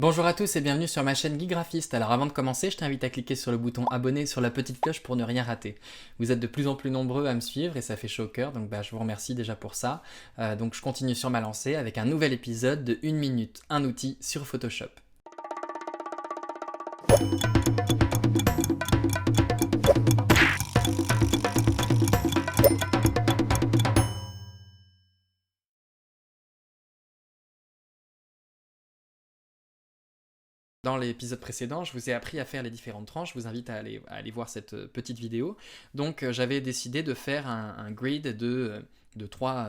Bonjour à tous et bienvenue sur ma chaîne Geek Graphiste. Alors avant de commencer, je t'invite à cliquer sur le bouton abonner sur la petite cloche pour ne rien rater. Vous êtes de plus en plus nombreux à me suivre et ça fait chaud au cœur, donc je vous remercie déjà pour ça. Donc je continue sur ma lancée avec un nouvel épisode de 1 minute, un outil sur Photoshop. Dans l'épisode précédent, je vous ai appris à faire les différentes tranches, je vous invite à aller voir cette petite vidéo. Donc j'avais décidé de faire un grid de trois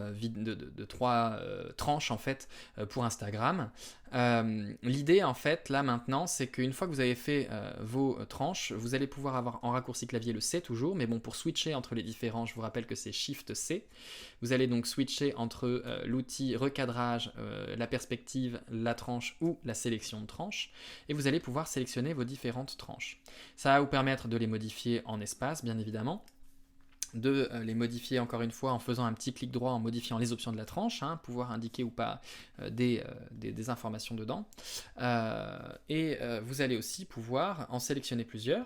tranches en fait pour Instagram. L'idée en fait là maintenant c'est qu'une fois que vous avez fait vos tranches, vous allez pouvoir avoir en raccourci clavier le C toujours, mais bon pour switcher entre les différents, je vous rappelle que c'est Shift C. Vous allez donc switcher entre l'outil recadrage, la perspective, la tranche ou la sélection de tranche, et vous allez pouvoir sélectionner vos différentes tranches. Ça va vous permettre de les modifier en espace bien évidemment, de les modifier encore une fois en faisant un petit clic droit en modifiant les options de la tranche, pouvoir indiquer ou pas des informations dedans. Vous allez aussi pouvoir en sélectionner plusieurs.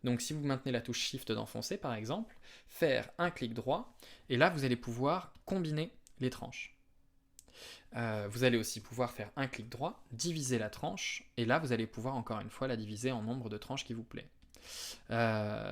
Donc si vous maintenez la touche Shift d'enfoncer par exemple, faire un clic droit, et là vous allez pouvoir combiner les tranches. Vous allez aussi pouvoir faire un clic droit, diviser la tranche, et là vous allez pouvoir encore une fois la diviser en nombre de tranches qui vous plaît.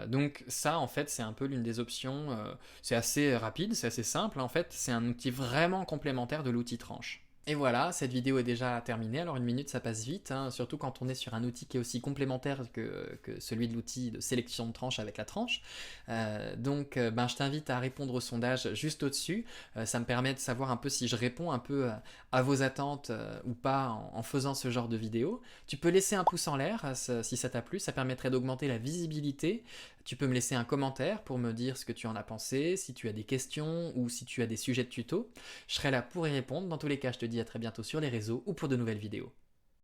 Donc ça en fait c'est un peu l'une des options, c'est assez rapide, c'est assez simple, en fait c'est un outil vraiment complémentaire de l'outil tranche. Et voilà, cette vidéo est déjà terminée, alors 1 minute ça passe vite, surtout quand on est sur un outil qui est aussi complémentaire que celui de l'outil de sélection de tranche avec la tranche. Je t'invite à répondre au sondage juste au-dessus, ça me permet de savoir un peu si je réponds un peu à vos attentes ou pas en faisant ce genre de vidéo. Tu peux laisser un pouce en l'air si ça t'a plu, ça permettrait d'augmenter la visibilité. Tu peux me laisser un commentaire pour me dire ce que tu en as pensé, si tu as des questions ou si tu as des sujets de tuto. Je serai là pour y répondre. Dans tous les cas, je te dis à très bientôt sur les réseaux ou pour de nouvelles vidéos.